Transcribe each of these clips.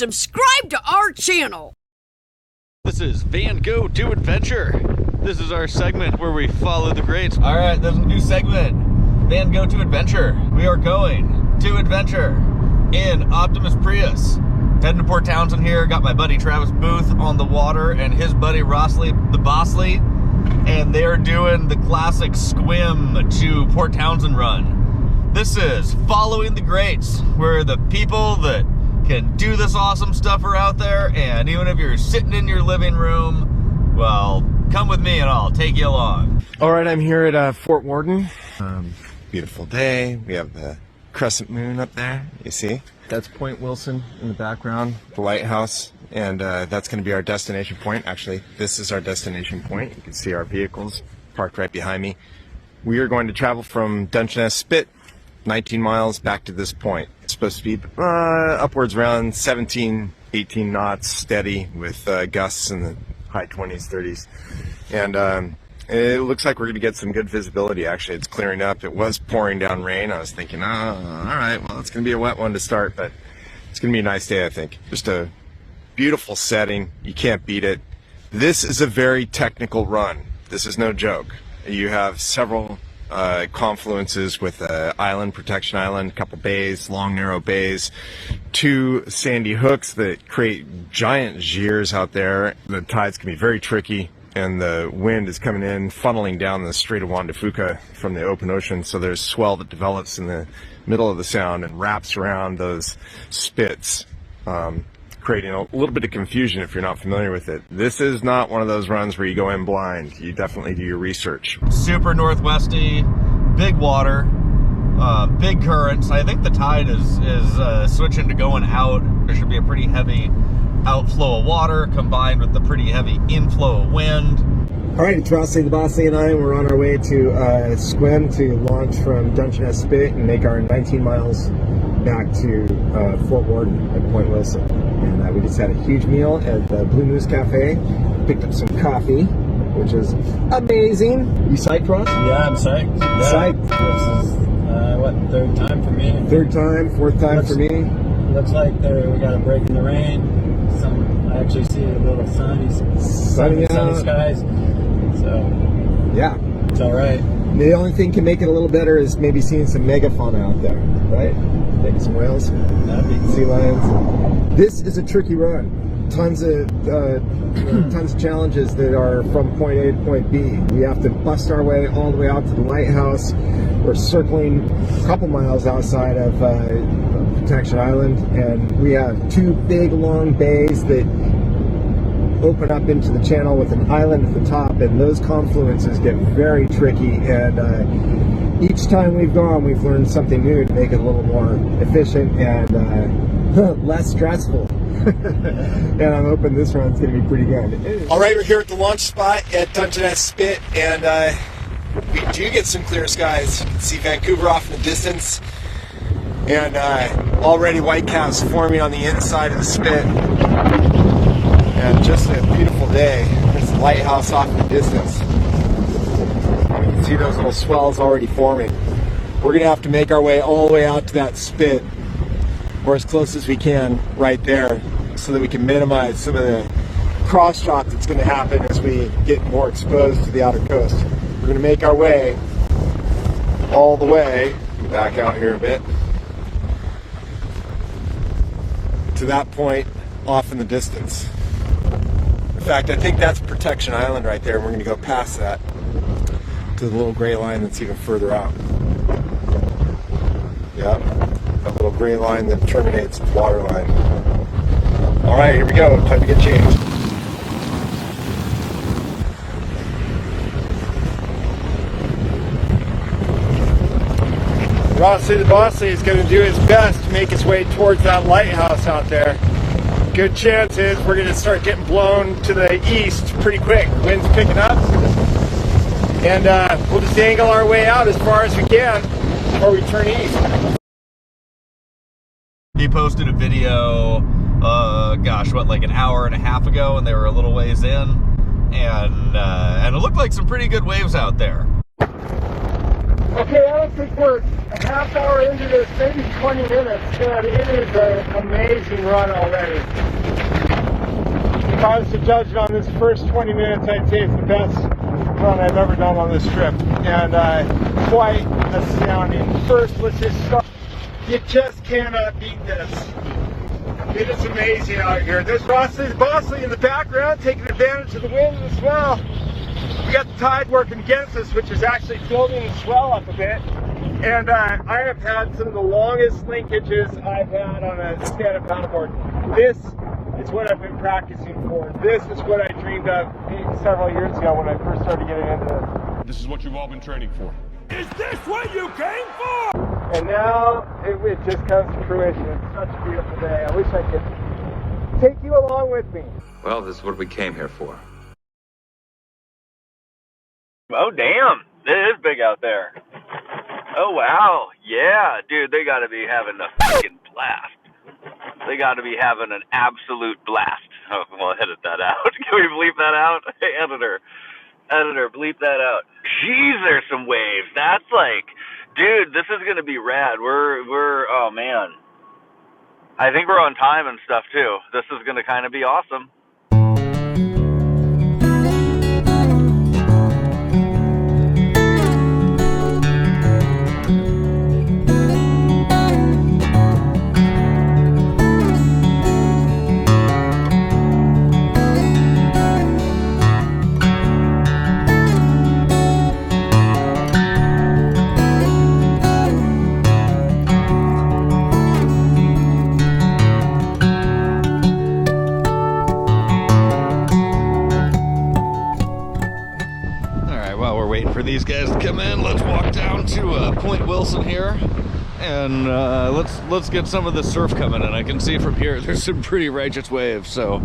subscribe to our channel. This is Van Go to Adventure. This is our segment where we follow the greats. All right, there's a new segment, Van Go to Adventure. We are going to adventure in Optimus Prius. Heading to Port Townsend here. Got my buddy Travis Boothe on the water and his buddy Rossley, the Bossley, and they're doing the classic Sequim to Port Townsend run. This is following the greats, where the people that can do this awesome stuff are out there, and even if you're sitting in your living room, well, come with me and I'll take you along. All right, I'm here at Fort Worden. Beautiful day. We have the crescent moon up there, you see? That's Point Wilson in the background, the lighthouse, and that's going to be our destination point. Actually, this is our destination point. You can see our vehicles parked right behind me. We are going to travel from Dungeness Spit, 19 miles back to this point. It's supposed to be upwards around 17, 18 knots steady with gusts in the high 20s, 30s. And it looks like we're going to get some good visibility, actually. It's clearing up. It was pouring down rain. I was thinking, oh, all right, well, it's going to be a wet one to start, but it's going to be a nice day, I think. Just a beautiful setting. You can't beat it. This is a very technical run. This is no joke. You have several confluences with island, protection island, a couple bays, long narrow bays, 2 sandy hooks that create giant gears out there. The tides can be very tricky, and the wind is coming in, funneling down the Strait of Juan Fuca from the open ocean, so there's swell that develops in the middle of the sound and wraps around those spits, creating a little bit of confusion if you're not familiar with it. This is not one of those runs where you go in blind. You definitely do your research. Super northwesty, big water, big currents. I think the tide is switching to going out. There should be a pretty heavy outflow of water combined with the pretty heavy inflow of wind. All right, it's Rossley, the Bossley, and I. We're on our way to Sequim to launch from Dungeness Spit and make our 19 miles back to Fort Worden at Point Wilson. And we just had a huge meal at the Blue Moose Cafe. Picked up some coffee, which is amazing. You psyched, Ross? Yeah, I'm psyched. Yeah. Psyched. This is, what, 3rd time for me? 3rd time, 4th time for me. Looks like we got a break in the rain. I actually see a little sunny skies. So, yeah. It's all right. The only thing can make it a little better is maybe seeing some megafauna out there, right? Maybe some whales, that'd be cool. Sea lions. This is a tricky run. Tons of challenges that are from point A to point B. We have to bust our way all the way out to the lighthouse. We're circling a couple miles outside of Protection Island, and we have 2 big long bays that open up into the channel with an island at the top, and those confluences get very tricky, and each time we've gone, we've learned something new to make it a little more efficient and less stressful. And I'm hoping this run's going to be pretty good. All right, we're here at the launch spot at Dungeness Spit, and we do get some clear skies. You can see Vancouver off in the distance, and already whitecaps forming on the inside of the spit. And just a beautiful day. There's the lighthouse off in the distance. You can see those little swells already forming. We're going to have to make our way all the way out to that spit, or as close as we can right there, so that we can minimize some of the cross shock that's going to happen as we get more exposed to the outer coast. We're going to make our way all the way back out here a bit to that point off in the distance. In fact, I think that's Protection Island right there. We're going to go past that to the little gray line that's even further out. Yep, that little gray line that terminates the water line. All right, here we go. Time to get changed. Rossley the Bossley is going to do his best to make his way towards that lighthouse out there. Good chances we're going to start getting blown to the east pretty quick. Wind's picking up, and we'll just angle our way out as far as we can before we turn east. He posted a video, gosh, what, like an hour and a half ago, and they were a little ways in, and it looked like some pretty good waves out there. Okay, I don't think we're a half hour into this, maybe 20 minutes, and it is an amazing run already. If I was to judge it on this first 20 minutes, I'd say it's the best run I've ever done on this trip, and quite astounding. First, let's just start. You just cannot beat this. It is amazing out here. There's Rossley, Bossley in the background, taking advantage of the wind as well. We got the tide working against us, which is actually building the swell up a bit. And I have had some of the longest linkages I've had on a stand-up paddleboard. This is what I've been practicing for. This is what I dreamed of several years ago when I first started getting into this. This is what you've all been training for. Is this what you came for? And now it just comes to fruition. It's such a beautiful day. I wish I could take you along with me. Well, this is what we came here for. Oh, damn. It is big out there. Oh, wow. Yeah, dude, they got to be having a fucking blast. They got to be having an absolute blast. Oh, we'll edit that out. Can we bleep that out? Hey, editor, bleep that out. Jeez, there's some waves. That's like, dude, this is going to be rad. We're, oh, man. I think we're on time and stuff, too. This is going to kind of be awesome. For these guys to come in, let's walk down to Point Wilson here, and let's get some of the surf coming in. I can see from here there's some pretty righteous waves, so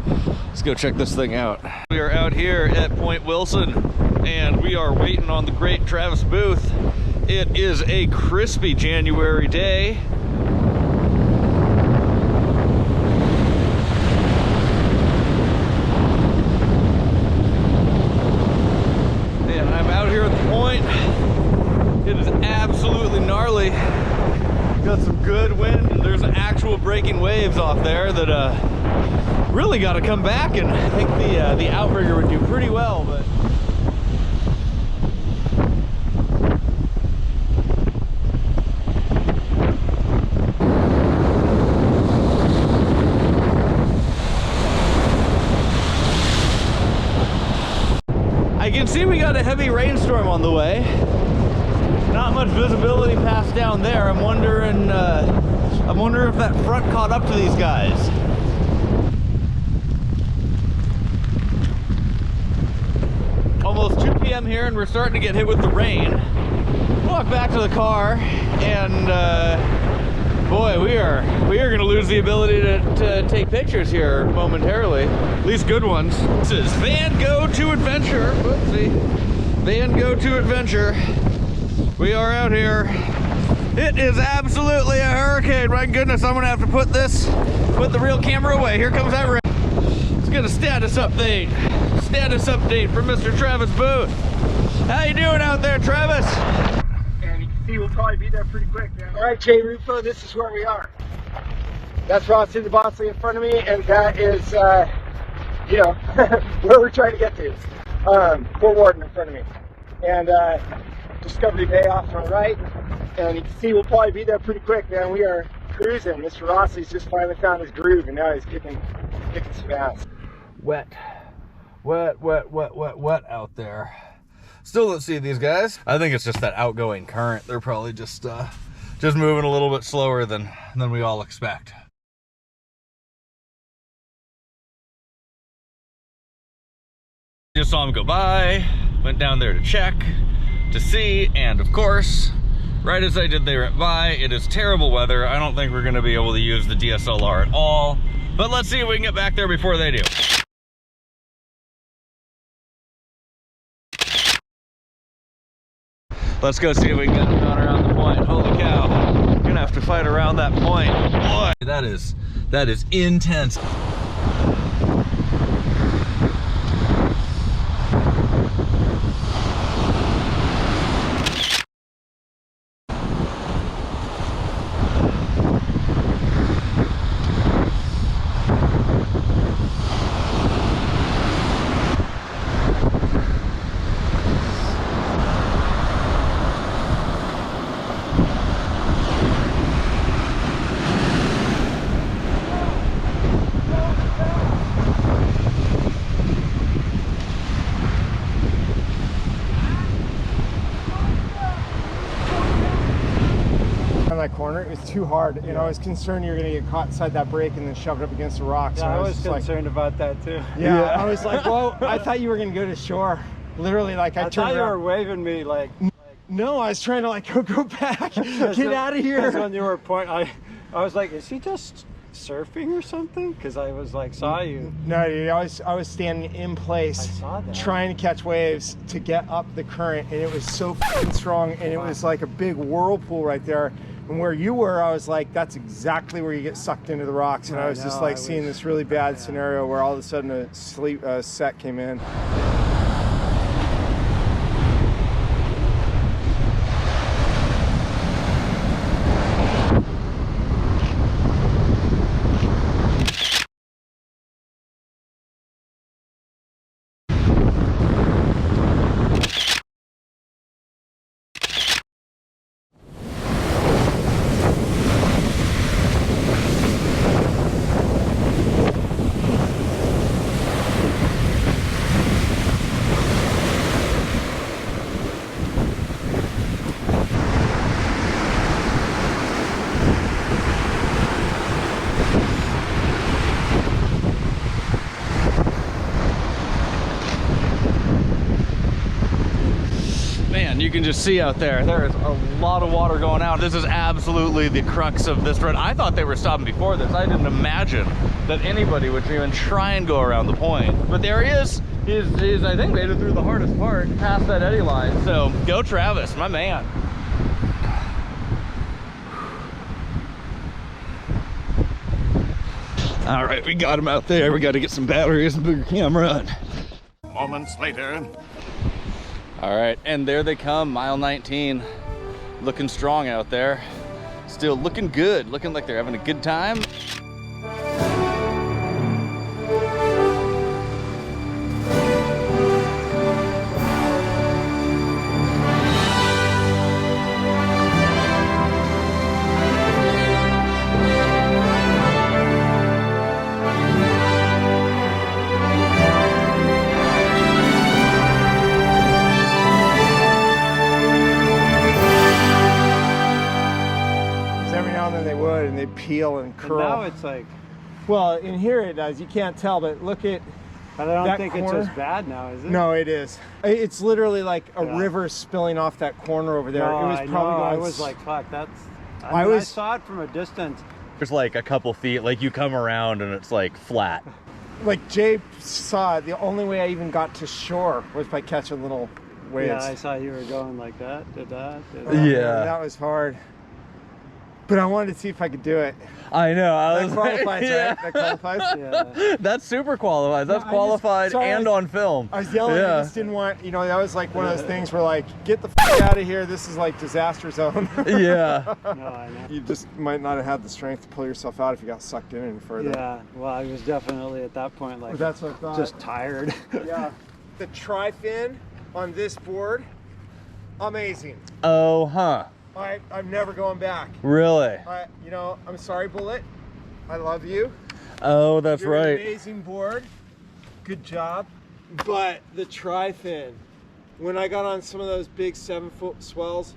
let's go check this thing out. We are out here at Point Wilson, and we are waiting on the great Travis Boothe. It is a crispy January day. It is absolutely gnarly. Got some good wind, and there's actual breaking waves off there that really got to come back, and I think the outrigger would do pretty well, but I can see we got a heavy rainstorm on the way. Not much visibility past down there. I'm wondering if that front caught up to these guys. Almost 2 p.m. here, and we're starting to get hit with the rain. Walk back to the car, and boy, we are going to lose the ability to take pictures here momentarily. At least good ones. This is Van Go to Adventure. Whoopsie. Van Go to Adventure. We are out here. It is absolutely a hurricane. My goodness, I'm gonna have to put the real camera away. Here comes that rain. Let's get a status update. Status update from Mr. Travis Boothe. How you doing out there, Travis? And you can see we'll probably be there pretty quick now. All right, Jay Rufo, this is where we are. That's Rossley the Bossley in front of me, and that is, you know, where we're trying to get to. Fort Warden in front of me. And Discovery Bay off to my right, and you can see we'll probably be there pretty quick, man. We are cruising. Mr. Rossley's just finally found his groove, and now he's kicking some ass. Wet out there. Still don't see these guys. I think it's just that outgoing current. They're probably just moving a little bit slower than we all expect. Just saw him go by, went down there to check, to see, and of course, right as I did they went by, it is terrible weather. I don't think we're gonna be able to use the DSLR at all, but let's see if we can get back there before they do. Let's go see if we can get down around the point. Holy cow, we're gonna have to fight around that point. Boy, that is intense. corner. It was too hard, and I was concerned you were going to get caught inside that break and then shoved up against the rocks. Yeah, I was concerned about that too. Yeah, I was like, well, I thought you were going to go to shore. Literally, like, I thought you were waving me like. No, I was trying to like go back, get out of here. When you were pointing, I was like, is he just surfing or something? Because I was like, saw you. No, dude, I was standing in place, trying to catch waves to get up the current, and it was so fucking strong, and it was like a big whirlpool right there. And where you were, I was like, that's exactly where you get sucked into the rocks. And I was just like seeing this really bad scenario where all of a sudden a set came in. You can just see out there, there is a lot of water going out. This is absolutely the crux of this run. I thought they were stopping before this. I didn't imagine that anybody would even try and go around the point. But there he is. He's I think, made it through the hardest part, past that eddy line. So go Travis, my man. All right, we got him out there. We got to get some batteries and bigger camera. Moments later. All right, and there they come, mile 19. Looking strong out there. Still looking good, looking like they're having a good time. Peel and curl. And now it's like, well, in here it does. You can't tell, but look at. But I don't think it's as bad now, is it? No, it is. It's literally like a river spilling off that corner over there. No, it was probably. I was like, fuck, that's. I saw it from a distance. There's like a couple feet, like you come around and it's like flat. Like Jay saw it, the only way I even got to shore was by catching little waves. Yeah, I saw you were going like that, did that. Yeah. That was hard. But I wanted to see if I could do it. I know. That qualifies, yeah. right? That qualifies? Yeah. That's super qualified. That's qualified and on film. I was yelling. I just didn't want, you know, that was like one of those things where like, get the f out of here. This is like disaster zone. Yeah. No, I know. You just might not have had the strength to pull yourself out if you got sucked in any further. Yeah. Well, I was definitely at that point like, that's what I thought. Just tired. Yeah. The tri-fin on this board, amazing. Oh, huh. I'm never going back. Really? You know, I'm sorry, Bullet. I love you. Oh, that's You're right. An amazing board. Good job. But the tri-fin, when I got on some of those big 7-foot swells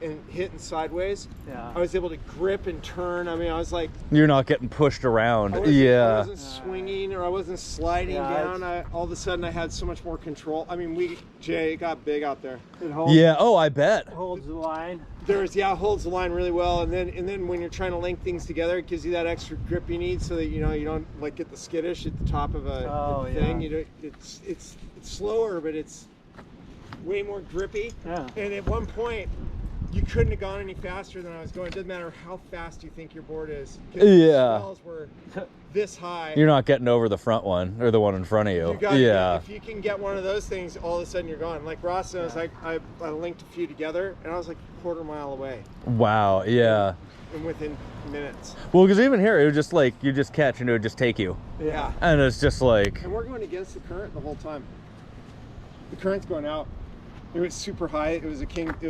and hitting sideways, yeah, I was able to grip and turn. I mean, I was like, you're not getting pushed around. I wasn't swinging or I wasn't sliding down. All of a sudden, I had so much more control. I mean, Jay, it got big out there. It holds, yeah. Oh, I bet. Holds the line. It holds the line really well, and then when you're trying to link things together, it gives you that extra grip you need, so that you don't like get the skittish at the top of a thing. You know, it's slower, but it's way more grippy. Yeah. And at one point, you couldn't have gone any faster than I was going. It doesn't matter how fast you think your board is. Yeah. The swells were this high. You're not getting over the front one or the one in front of you. If you can get one of those things, all of a sudden you're gone. Like Ross knows, I linked a few together, and I was like a quarter mile away. Wow. Yeah. And within minutes. Well, because even here, it was just like you just catch and it would just take you. Yeah. And it's just like. And we're going against the current the whole time. The current's going out. It was super high. It was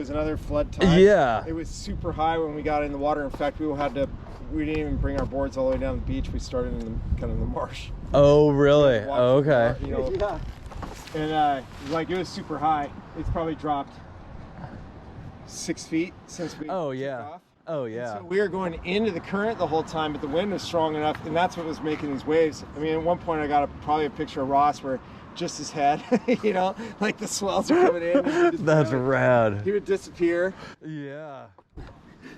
another flood tide. Yeah. It was super high when we got in the water. In fact, we didn't even bring our boards all the way down the beach. We started in the kind of the marsh. Oh, really? Oh, okay. Yeah. And like it was super high. It's probably dropped 6 feet since we took off. Oh yeah. So we were going into the current the whole time, but the wind was strong enough, and that's what was making these waves. I mean, at one point I got probably a picture of Ross where just his head, you know, like the swells are coming in. And he just, That's rad. He would disappear. Yeah.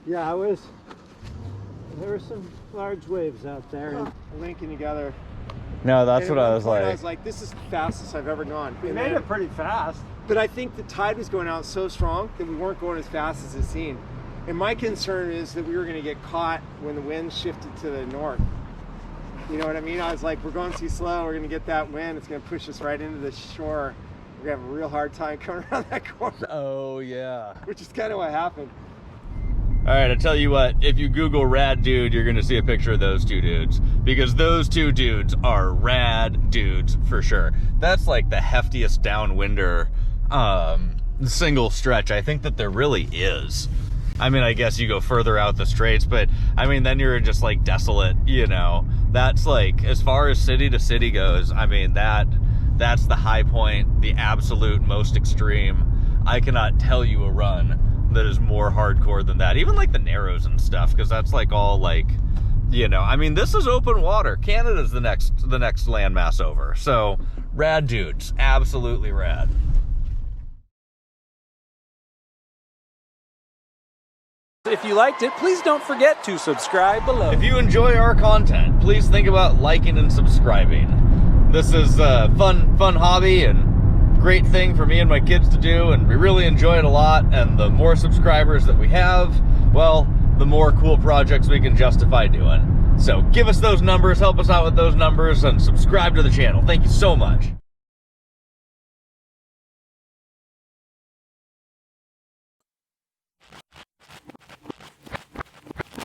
Yeah, there were some large waves out there. Linking together. No, that's And what at I one was point like. I was like, this is the fastest I've ever gone. We made it pretty fast. But I think the tide was going out so strong that we weren't going as fast as it seemed. And my concern is that we were going to get caught when the wind shifted to the north. You know what I mean? I was like, we're going too slow. We're going to get that wind. It's going to push us right into the shore. We're going to have a real hard time coming around that corner. Oh yeah. Which is kind of what happened. All right, I tell you what, if you Google rad dude, you're gonna see a picture of those two dudes, because those two dudes are rad dudes for sure. That's like the heftiest downwinder single stretch I think that there really is. I mean, I guess you go further out the straits, but I mean, then you're just like desolate, you know. That's like, as far as city to city goes, I mean, that's the high point, the absolute most extreme. I cannot tell you a run that is more hardcore than that. Even like the Narrows and stuff, because that's like all like, you know, I mean, this is open water. Canada's the next landmass over. So rad dudes, absolutely rad. If you liked it, please don't forget to subscribe below. If you enjoy our content, please think about liking and subscribing. This is a fun hobby and great thing for me and my kids to do, and we really enjoy it a lot. And the more subscribers that we have, well, the more cool projects we can justify doing. So give us those numbers, help us out with those numbers, and subscribe to the channel. Thank you so much.